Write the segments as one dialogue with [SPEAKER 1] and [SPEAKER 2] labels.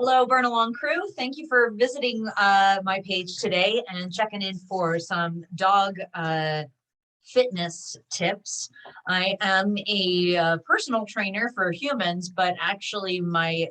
[SPEAKER 1] Hello, Burn Along crew. Thank you for visiting my page today and checking in for some dog fitness tips. I am a personal trainer for humans, but actually my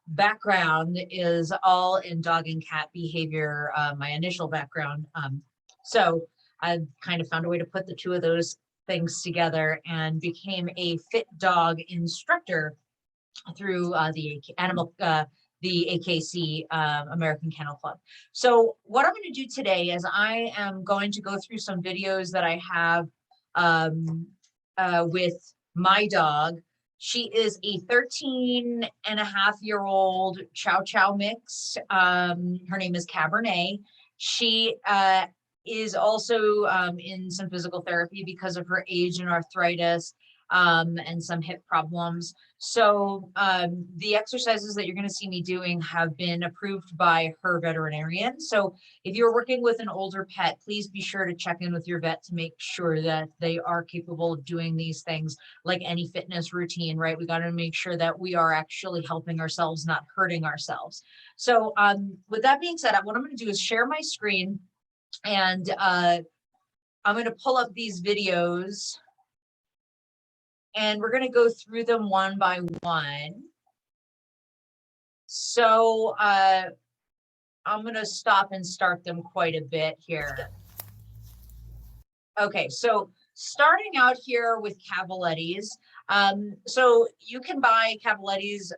[SPEAKER 1] background is all in dog and cat behavior, my initial background. So I kind of found a way to put the two of those things together and became a fit dog instructor through the AKC, American Kennel Club. So what I'm going to do today is I am going to go through some videos that I have with my dog. She is a 13-and-a-half-year-old Chow Chow mix. Her name is Cabernet. She is also in some physical therapy because of her age and arthritis and some hip problems. So the exercises that you're going to see me doing have been approved by her veterinarian. So if you're working with an older pet, please be sure to check in with your vet to make sure that they are capable of doing these things like any fitness routine, right? We got to make sure that we are actually helping ourselves, not hurting ourselves. So with that being said, what I'm going to do is share my screen and I'm going to pull up these videos and we're going to go through them one by one. So I'm going to stop and start them quite a bit here. Okay, so starting out here with Cavalettis. So you can buy Cavalettis,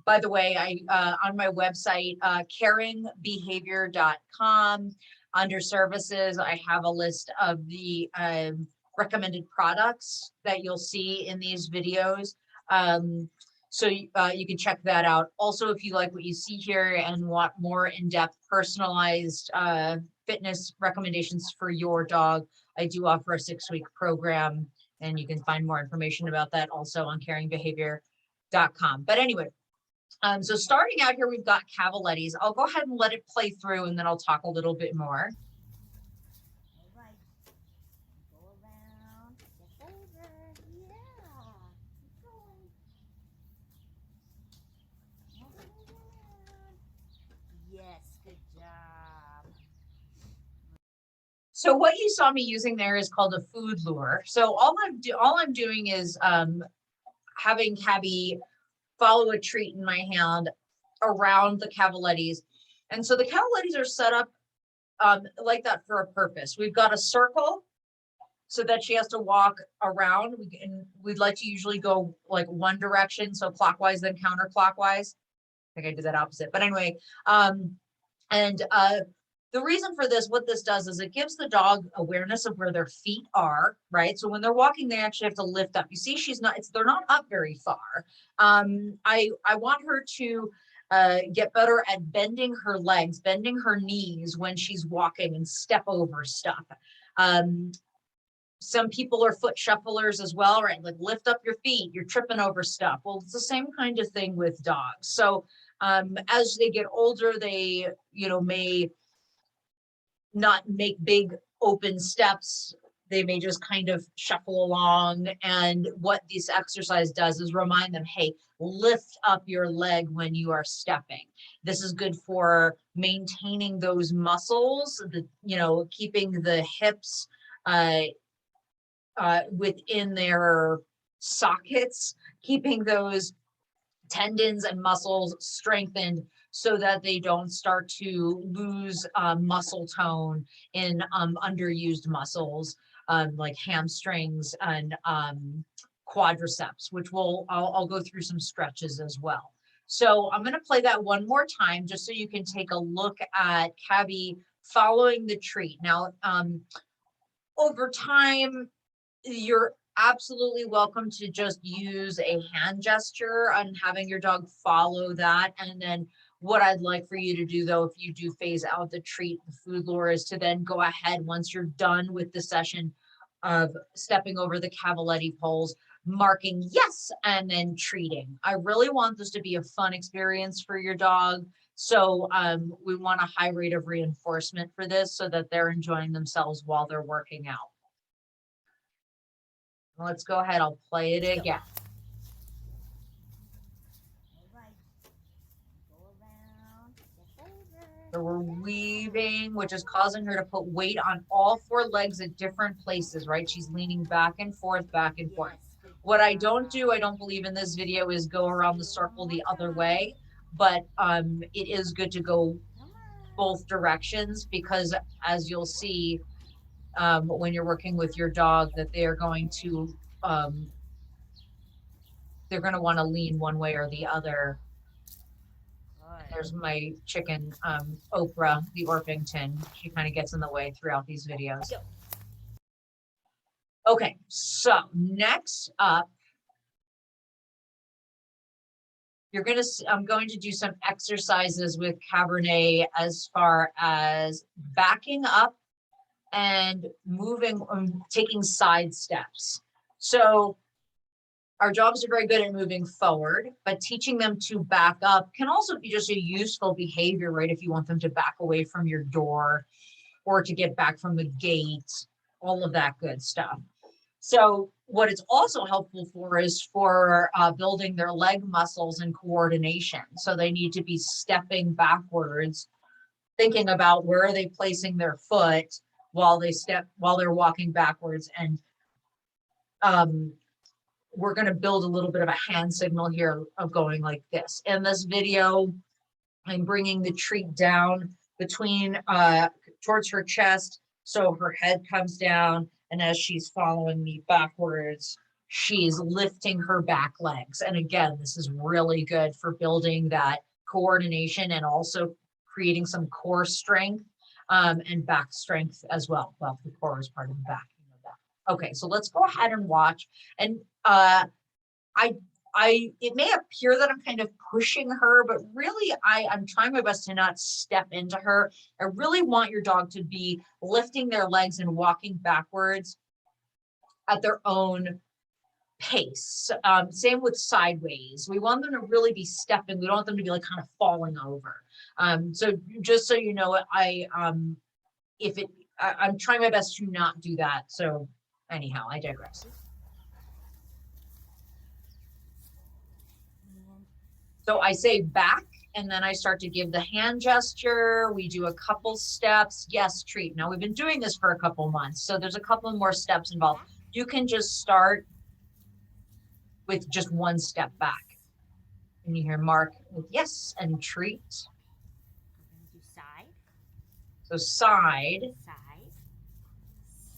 [SPEAKER 1] by the way, on my website, caringbehavior.com. Under services, I have a list of the recommended products that you'll see in these videos. So you can check that out. Also, if you like what you see here and want more in-depth personalized fitness recommendations for your dog, I do offer a 6-week program, and you can find more information about that also on caringbehavior.com. But anyway, so starting out here, we've got Cavalettis. I'll go ahead and let it play through, and then I'll talk a little bit more. So what you saw me using there is called a food lure. So all I'm doing is having Cabby follow a treat in my hand around the Cavalettis. And so the Cavalettis are set up like that for a purpose. We've got a circle so that she has to walk around. We'd like to usually go like one direction, so clockwise, then counterclockwise. I think I did that opposite. But anyway, the reason for this, what this does is it gives the dog awareness of where their feet are, right? So when they're walking, they actually have to lift up. You see, they're not up very far. I want her to get better at bending her legs, bending her knees when she's walking and step over stuff. Some people are foot shufflers as well, right? Like lift up your feet, you're tripping over stuff. Well, it's the same kind of thing with dogs. So as they get older, they, may not make big open steps. They may just kind of shuffle along. And what this exercise does is remind them, hey, lift up your leg when you are stepping. This is good for maintaining those muscles, keeping the hips within their sockets, keeping those tendons and muscles strengthened so that they don't start to lose muscle tone in underused muscles like hamstrings and quadriceps, which I'll go through some stretches as well. So I'm going to play that one more time just so you can take a look at Cabby following the treat. Now, over time, you're absolutely welcome to just use a hand gesture and having your dog follow that. And then what I'd like for you to do, though, if you do phase out the treat, the food lure, is to then go ahead once you're done with the session of stepping over the Cavaletti poles, marking yes, and then treating. I really want this to be a fun experience for your dog. So we want a high rate of reinforcement for this so that they're enjoying themselves while they're working out. Let's go ahead. I'll play it again. So we're weaving, which is causing her to put weight on all four legs at different places, right? She's leaning back and forth, back and forth. What I don't do, I don't believe in this video, is go around the circle the other way, but it is good to go both directions, because as you'll see, when you're working with your dog, that they are going to want to lean one way or the other. There's my chicken, Oprah, the Orpington. She kind of gets in the way throughout these videos. Okay, so next up, I'm going to do some exercises with Cabernet as far as backing up and moving, taking side steps. So our dogs are very good at moving forward, but teaching them to back up can also be just a useful behavior, right? If you want them to back away from your door or to get back from the gate, all of that good stuff. So what it's also helpful for is for building their leg muscles and coordination. So they need to be stepping backwards, thinking about where are they placing their foot while they're walking backwards. And we're going to build a little bit of a hand signal here of going like this. In this video, I'm bringing the treat down between towards her chest, so her head comes down, and as she's following me backwards, she's lifting her back legs. And again, this is really good for building that coordination and also creating some core strength and back strength as well. Well, the core is part of the back. You know that. Okay, so let's go ahead and watch. And it may appear that I'm kind of pushing her, but really I'm trying my best to not step into her. I really want your dog to be lifting their legs and walking backwards at their own pace. Same with sideways. We want them to really be stepping. We don't want them to be like kind of falling over. So just so you know, I'm trying my best to not do that. So anyhow, I digress. So I say back, and then I start to give the hand gesture. We do a couple steps. Yes, treat. Now we've been doing this for a couple months, so there's a couple more steps involved. You can just start with just one step back. And you hear Mark with yes and treat.
[SPEAKER 2] Do side.
[SPEAKER 1] So side.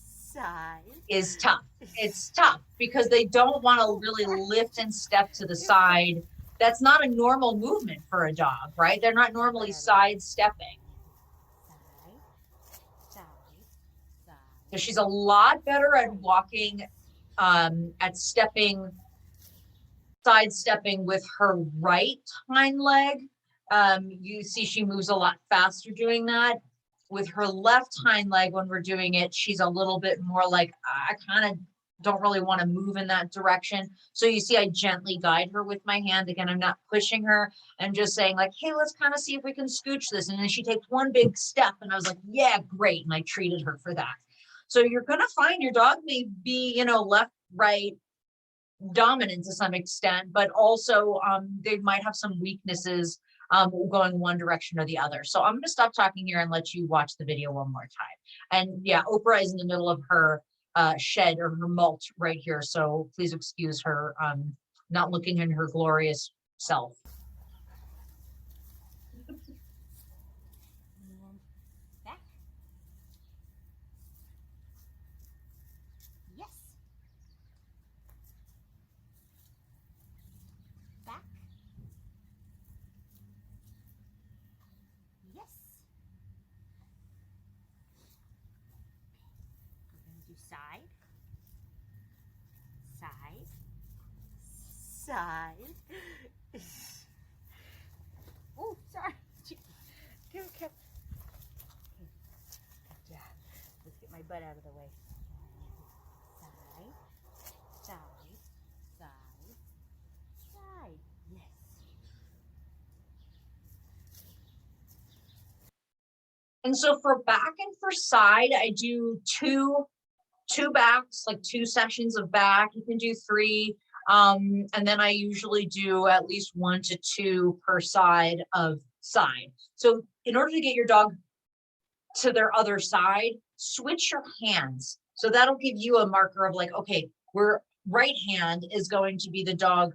[SPEAKER 2] Side.
[SPEAKER 1] Is tough. It's tough because they don't want to really lift and step to the side. That's not a normal movement for a dog, right? They're not normally side stepping. So she's a lot better at walking, at stepping, side stepping with her right hind leg. You see she moves a lot faster doing that. With her left hind leg, when we're doing it, she's a little bit more like, I kind of don't really want to move in that direction. So you see, I gently guide her with my hand. Again, I'm not pushing her. I'm just saying like, hey, let's kind of see if we can scooch this. And then she takes one big step and I was like, yeah, great. And I treated her for that. So you're going to find your dog may be, left, right, dominant to some extent, but also they might have some weaknesses going one direction or the other. So I'm going to stop talking here and let you watch the video one more time. And yeah, Oprah is in the middle of her shed or her molt right here. So please excuse her not looking in her glorious self.
[SPEAKER 2] Back. Yes. Back. Yes. We're going to do side. Side. Oh, sorry. Come. Yeah. Let's get my butt out of the way. Side. Yes.
[SPEAKER 1] And so for back and for side, I do two backs, like 2 sessions of back. You can do 3. And then I usually do at least 1 to 2 per side of side. So in order to get your dog to their other side, switch your hands. So that'll give you a marker of like, okay, where right hand is going to be the dog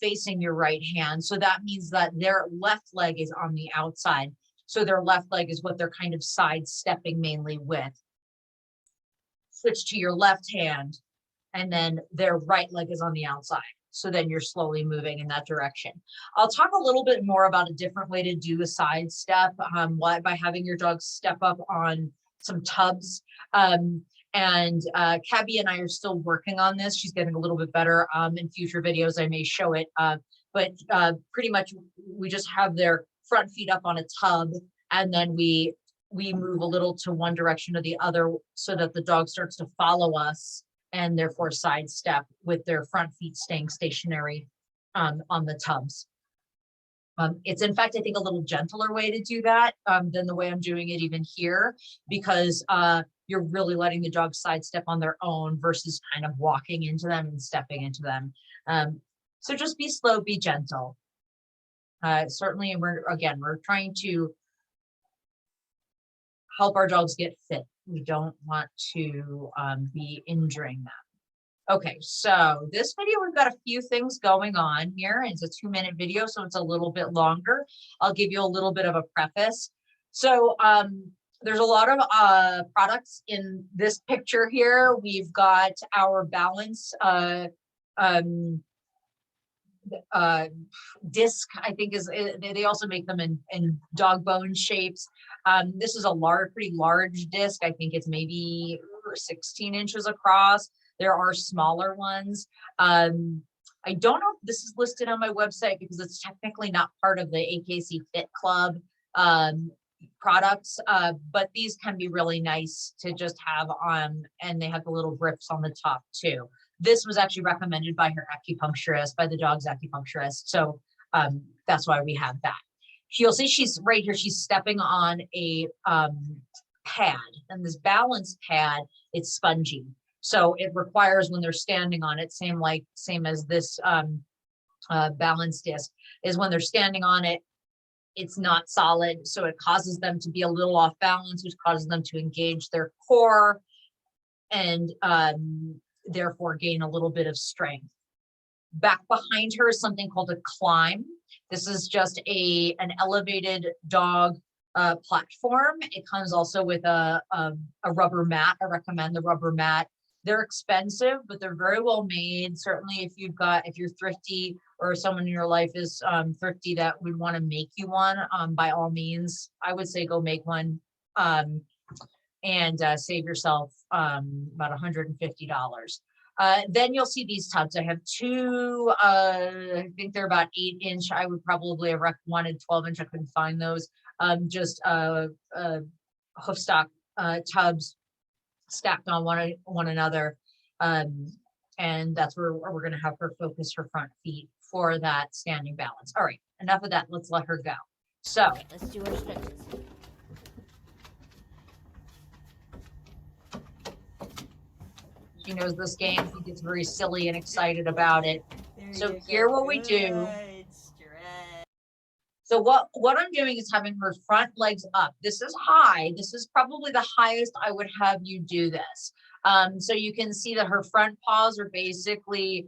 [SPEAKER 1] facing your right hand. So that means that their left leg is on the outside. So their left leg is what they're kind of sidestepping mainly with. Switch to your left hand, and then their right leg is on the outside. So then you're slowly moving in that direction. I'll talk a little bit more about a different way to do a side step, by having your dog step up on some tubs. Cabby and I are still working on this. She's getting a little bit better. In future videos, I may show it. But pretty much we just have their front feet up on a tub, and then we move a little to one direction or the other so that the dog starts to follow us and therefore sidestep with their front feet staying stationary on the tubs. It's in fact, I think, a little gentler way to do that than the way I'm doing it even here, because you're really letting the dog sidestep on their own versus kind of walking into them and stepping into them. So just be slow, be gentle. Certainly, we're trying to help our dogs get fit. We don't want to be injuring them. Okay, so this video, we've got a few things going on here. It's a 2-minute video, so it's a little bit longer. I'll give you a little bit of a preface. So there's a lot of products in this picture here. We've got our balance disc, I think they also make them in dog bone shapes. This is a pretty large disc. I think it's maybe 16 inches across. There are smaller ones. I don't know if this is listed on my website because it's technically not part of the AKC Fit Club products, but these can be really nice to just have on, and they have the little grips on the top too. This was actually recommended by her acupuncturist, by the dog's acupuncturist. So that's why we have that. You'll see she's right here. She's stepping on a pad, and this balance pad, it's spongy. So it requires, when they're standing on it, same as this balance disc, is when they're standing on it, it's not solid. So it causes them to be a little off balance, which causes them to engage their core and therefore gain a little bit of strength. Back behind her is something called a climb. This is just an elevated dog platform. It comes also with a rubber mat. I recommend the rubber mat. They're expensive, but they're very well made. Certainly if you're thrifty, or someone in your life is thrifty that would want to make you one, by all means, I would say go make one and save yourself about $150. Then you'll see these tubs. I have two, I think they're about 8-inch. I would probably have wanted 12-inch. I couldn't find those. Just hoof stock tubs stacked on one another. And that's where we're going to have her focus her front feet for that standing balance. All right, enough of that. Let's let her go. So
[SPEAKER 2] let's do our stretches.
[SPEAKER 1] She knows this game. She gets very silly and excited about it. So here what we do. So what I'm doing is having her front legs up. This is high. This is probably the highest I would have you do this. So you can see that her front paws are basically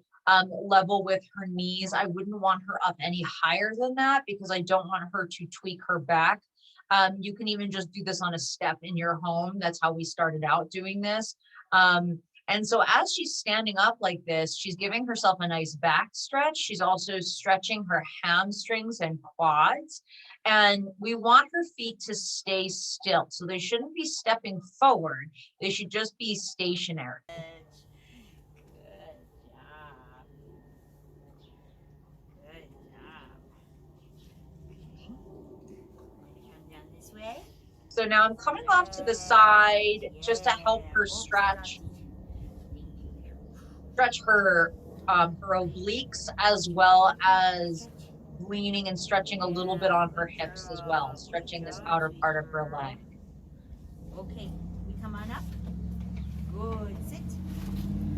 [SPEAKER 1] level with her knees. I wouldn't want her up any higher than that because I don't want her to tweak her back. You can even just do this on a step in your home. That's how we started out doing this. And so as she's standing up like this, she's giving herself a nice back stretch. She's also stretching her hamstrings and quads. And we want her feet to stay still. So they shouldn't be stepping forward. They should just be stationary. So now I'm coming off to the side just to help her stretch her obliques, as well as leaning and stretching a little bit on her hips as well, stretching this outer part of her leg.
[SPEAKER 2] Okay, we come on up. Good, sit.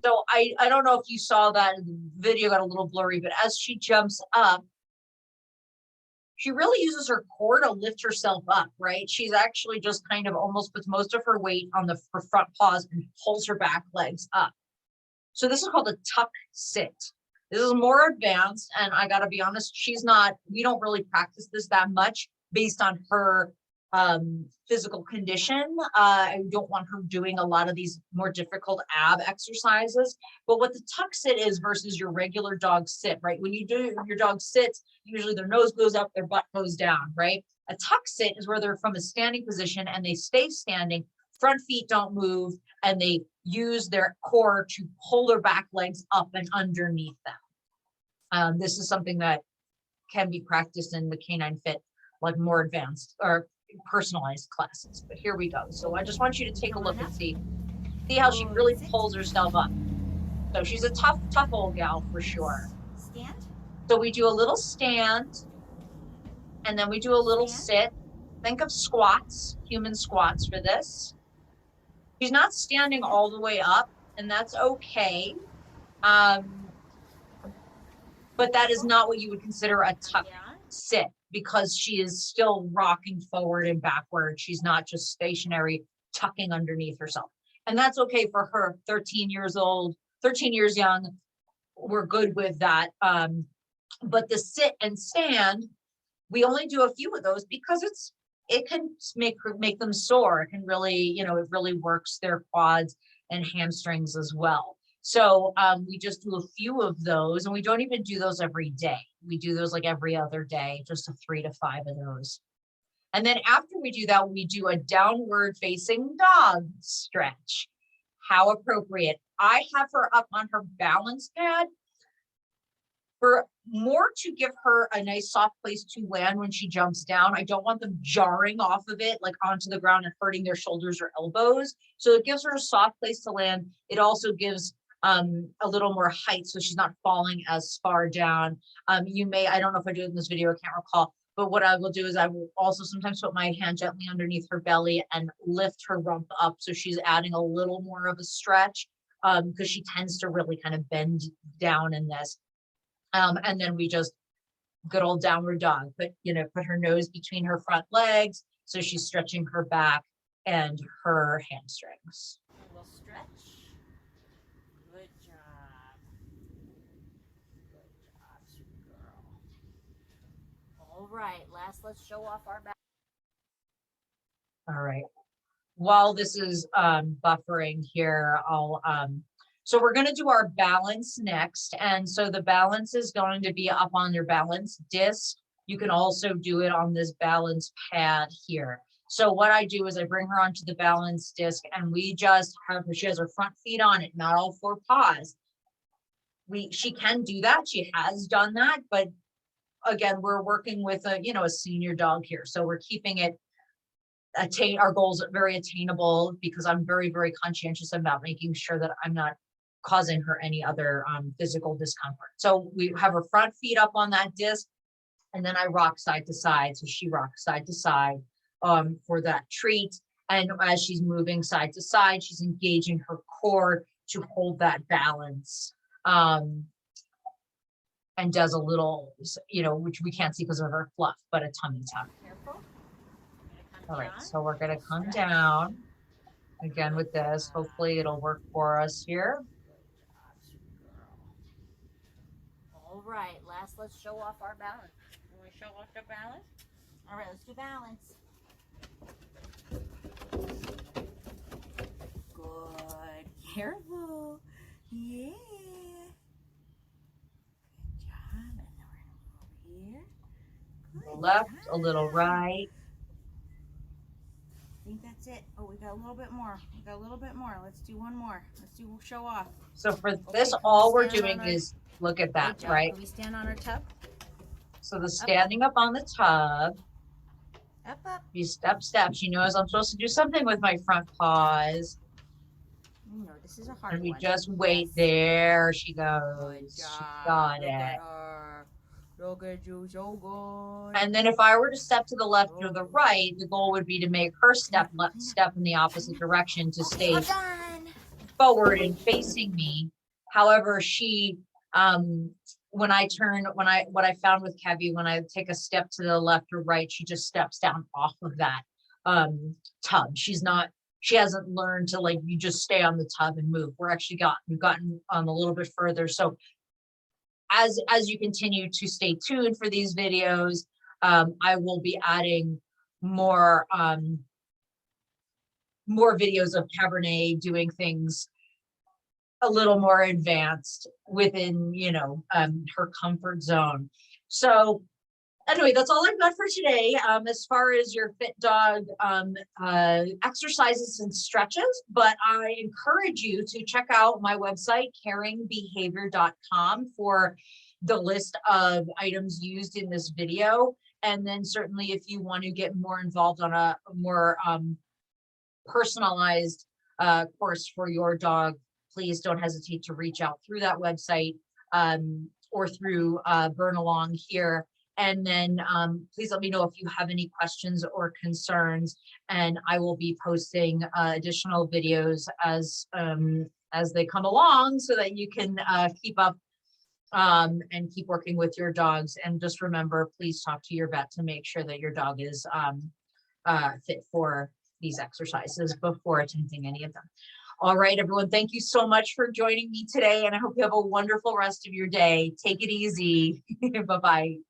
[SPEAKER 1] So I don't know if you saw that, the video got a little blurry, but as she jumps up, she really uses her core to lift herself up, right? She's actually just kind of almost puts most of her weight on her front paws and pulls her back legs up. So this is called a tuck sit. This is more advanced, and I gotta be honest, we don't really practice this that much based on her physical condition. I don't want her doing a lot of these more difficult ab exercises. But what the tuck sit is versus your regular dog sit, right? When you do your dog sits, usually their nose goes up, their butt goes down, right? A tuck sit is where they're from a standing position and they stay standing, front feet don't move, and they use their core to pull their back legs up and underneath them. This is something that can be practiced in the Canine Fit, like more advanced or personalized classes. But here we go. So I just want you to take a look and see how she really pulls herself up. So she's a tough old gal for sure.
[SPEAKER 2] Stand.
[SPEAKER 1] So we do a little stand, and then we do a little sit. Think of squats, human squats for this. She's not standing all the way up, and that's okay. But that is not what you would consider a tuck sit, because she is still rocking forward and backward. She's not just stationary, tucking underneath herself. And that's okay for her, 13 years old, 13 years young. We're good with that. But the sit and stand, we only do a few of those because it can make them sore. It can really, it really works their quads and hamstrings as well. So we just do a few of those, and we don't even do those every day. We do those like every other day, just 3 to 5 of those. And then after we do that, we do a downward facing dog stretch. How appropriate. I have her up on her balance pad for more to give her a nice soft place to land when she jumps down. I don't want them jarring off of it, like onto the ground and hurting their shoulders or elbows. So it gives her a soft place to land. It also gives a little more height, so she's not falling as far down. I don't know if I do it in this video, I can't recall, but what I will do is I will also sometimes put my hand gently underneath her belly and lift her rump up. So she's adding a little more of a stretch because she tends to really kind of bend down in this. And then we just good old downward dog, put her nose between her front legs. So she's stretching her back and her hamstrings.
[SPEAKER 2] We'll stretch. Good job. Good job, sweet girl. All right, let's show off our back.
[SPEAKER 1] All right. While this is buffering here, so we're going to do our balance next. And so the balance is going to be up on your balance disc. You can also do it on this balance pad here. So what I do is I bring her onto the balance disc, and we just have her, she has her front feet on it, not all 4 paws. She can do that. She has done that. But again, we're working with a senior dog here. So we're keeping it our goals are very attainable, because I'm very, very conscientious about making sure that I'm not causing her any other physical discomfort. So we have her front feet up on that disc, and then I rock side to side. So she rocks side to side for that treat. And as she's moving side to side, she's engaging her core to hold that balance. And does a little, which we can't see because of her fluff, but a tummy tuck.
[SPEAKER 2] Careful.
[SPEAKER 1] All right, so we're going to come down again with this. Hopefully it'll work for us here.
[SPEAKER 2] All right, let's show off our balance. You want to show off the balance? All right, let's do balance. Good. Careful. Yeah. Good job. And then we're going to go over here. Good
[SPEAKER 1] Left,
[SPEAKER 2] job.
[SPEAKER 1] a little right.
[SPEAKER 2] I think that's it. Oh, we got a little bit more. Let's do one more. Let's do show off.
[SPEAKER 1] So for this, all we're doing is look at that, right?
[SPEAKER 2] Can we stand on our tub?
[SPEAKER 1] So the standing up on the tub,
[SPEAKER 2] Up.
[SPEAKER 1] you step. She knows I'm supposed to do something with my front paws.
[SPEAKER 2] No, this is a hard
[SPEAKER 1] And we
[SPEAKER 2] one.
[SPEAKER 1] just wait.
[SPEAKER 2] Yes.
[SPEAKER 1] There she
[SPEAKER 2] Good
[SPEAKER 1] goes.
[SPEAKER 2] job.
[SPEAKER 1] She got
[SPEAKER 2] Look
[SPEAKER 1] it.
[SPEAKER 2] at her. Look at you, so good.
[SPEAKER 1] And then if I were to step to the left or the right, the goal would be to make her step in the opposite direction to stay
[SPEAKER 2] Well done.
[SPEAKER 1] forward and facing me. However, she when I turn, what I found with Kevy, when I take a step to the left or right, she just steps down off of that tub. She hasn't learned to, like, you just stay on the tub and move. We've gotten a little bit further. So as you continue to stay tuned for these videos, I will be adding more videos of Cabernet doing things a little more advanced within, her comfort zone. So anyway, that's all I've got for today. As far as your fit dog exercises and stretches, but I encourage you to check out my website, caringbehavior.com, for the list of items used in this video. And then certainly if you want to get more involved on a more personalized course for your dog, please don't hesitate to reach out through that website or through Burn Along here. And then please let me know if you have any questions or concerns, and I will be posting additional videos as they come along, so that you can keep up and keep working with your dogs. And just remember, please talk to your vet to make sure that your dog is fit for these exercises before attempting any of them. All right, everyone, thank you so much for joining me today, and I hope you have a wonderful rest of your day. Take it easy. Bye-bye.